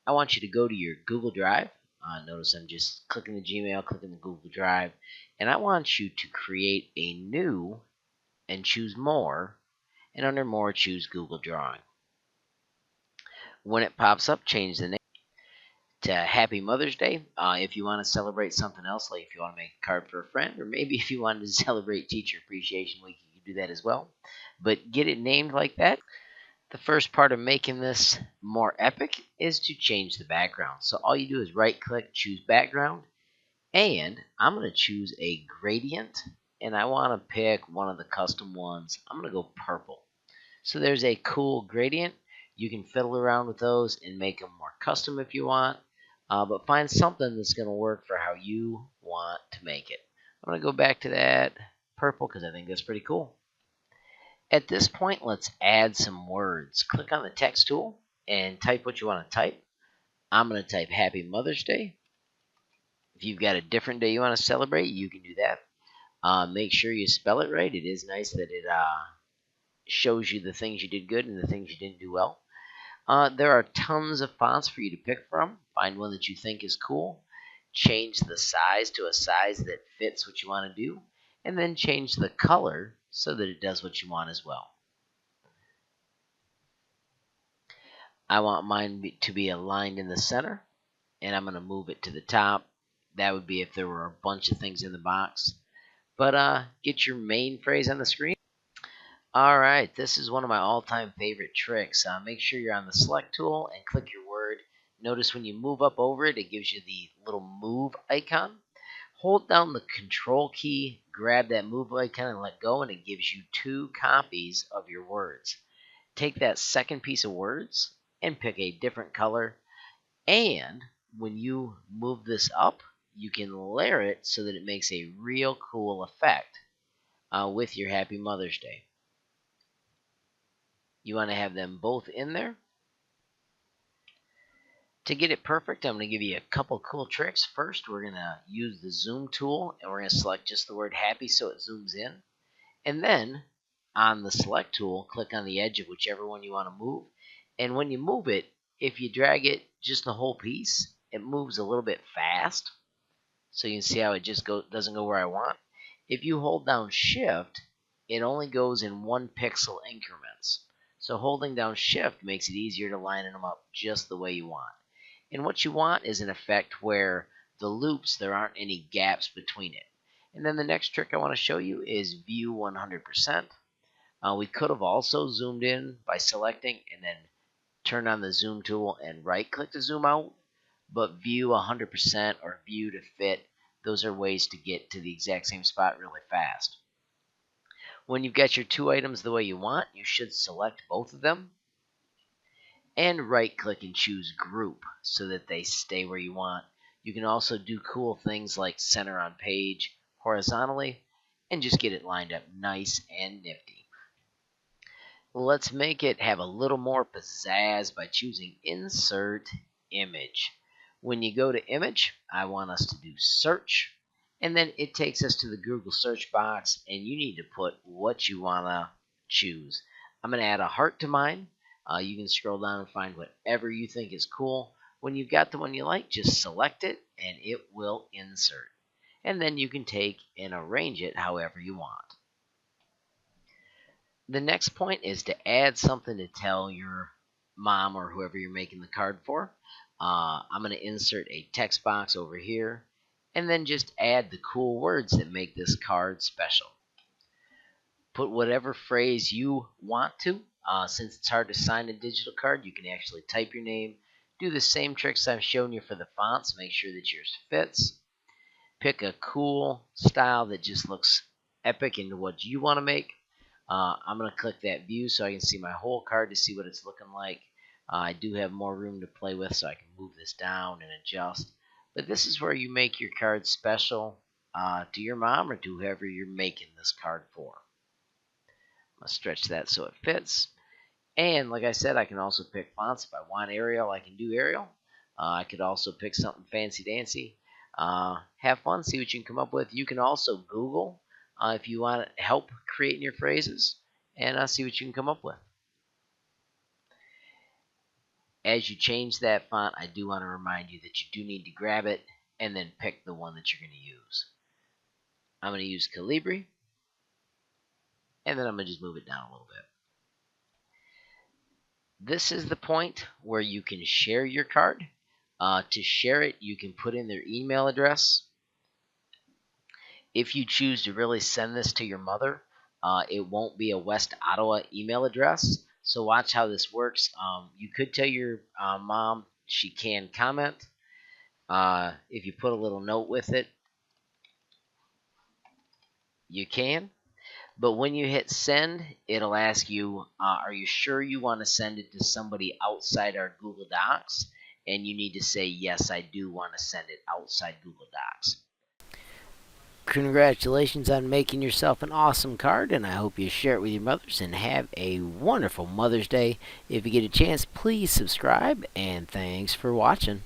I want you to go to your Google Drive. Notice I'm just clicking the Gmail, clicking the Google Drive, and I want you to create a new and choose More, and under More choose Google Drawing. When it pops up, change the name to Happy Mother's Day. If you want to celebrate something else, like if you want to make a card for a friend, or maybe if you wanted to celebrate Teacher Appreciation Week, you can do that as well. But get it named like that. The first part of making this more epic is to change the background. So all you do is right click, choose background, and I'm going to choose a gradient, and I want to pick one of the custom ones. I'm going to go purple. So there's a cool gradient. You can fiddle around with those and make them more custom if you want, but find something that's going to work for how you want to make it. I'm going to go back to that purple because I think that's pretty cool. At this point, let's add some words. Click on the text tool and type what you want to type. I'm going to type Happy Mother's Day. If you've got a different day you want to celebrate, you can do that. Make sure you spell it right. It is nice that it shows you the things you did good and the things you didn't do well. There are tons of fonts for you to pick from. Find one that you think is cool. Change the size to a size that fits what you want to do. And then change the color so that it does what you want as well. I want mine to be aligned in the center, and I'm going to move it to the top. That would be if there were a bunch of things in the box. But get your main phrase on the screen. Alright, this is one of my all-time favorite tricks. Make sure you're on the select tool and click your word. Notice when you move up over it, it gives you the little move icon. Hold down the control key, grab that move icon and let go, and it gives you 2 copies of your words. Take that second piece of words and pick a different color, and when you move this up, you can layer it so that it makes a real cool effect with your Happy Mother's Day. You want to have them both in there. To get it perfect, I'm going to give you a couple cool tricks. First, we're going to use the zoom tool, and we're going to select just the word happy so it zooms in. And then, on the select tool, click on the edge of whichever one you want to move. And when you move it, if you drag it just the whole piece, it moves a little bit fast. So you can see how it just doesn't go where I want. If you hold down Shift, it only goes in 1 pixel increments. So holding down Shift makes it easier to line them up just the way you want. And what you want is an effect where the loops, there aren't any gaps between it. And then the next trick I want to show you is view 100%. We could have also zoomed in by selecting and then turn on the zoom tool and right click to zoom out. But view 100% or view to fit, those are ways to get to the exact same spot really fast. When you've got your 2 items the way you want, you should select both of them and right click and choose group so that they stay where you want. You can also do cool things like center on page horizontally and just get it lined up nice and nifty. Let's make it have a little more pizzazz by choosing insert image. When you go to image, I want us to do search, and then it takes us to the Google search box, and you need to put what you want to choose. I'm going to add a heart to mine. You can scroll down and find whatever you think is cool. When you've got the one you like, just select it, and it will insert. And then you can take and arrange it however you want. The next point is to add something to tell your mom or whoever you're making the card for. I'm going to insert a text box over here and then just add the cool words that make this card special. Put whatever phrase you want to. Since it's hard to sign a digital card, you can actually type your name. Do the same tricks I've shown you for the fonts. Make sure that yours fits. Pick a cool style that just looks epic into what you want to make. I'm going to click that view so I can see my whole card to see what it's looking like. I do have more room to play with, so I can move this down and adjust. But this is where you make your card special to your mom or to whoever you're making this card for. I'm going to stretch that so it fits. And like I said, I can also pick fonts. If I want Arial, I can do Arial. I could also pick something fancy-dancy. Have fun, see what you can come up with. You can also Google if you want help creating your phrases, and see what you can come up with. As you change that font, I do want to remind you that you do need to grab it and then pick the one that you're going to use. I'm going to use Calibri, and then I'm going to just move it down a little bit. This is the point where you can share your card. To share it, you can put in their email address. If you choose to really send this to your mother, it won't be a West Ottawa email address. So watch how this works. You could tell your mom she can comment. If you put a little note with it, you can. But when you hit send, it'll ask you, are you sure you want to send it to somebody outside our Google Docs? And you need to say, yes, I do want to send it outside Google Docs. Congratulations on making yourself an awesome card, and I hope you share it with your mothers and have a wonderful Mother's Day. If you get a chance, please subscribe, and thanks for watching.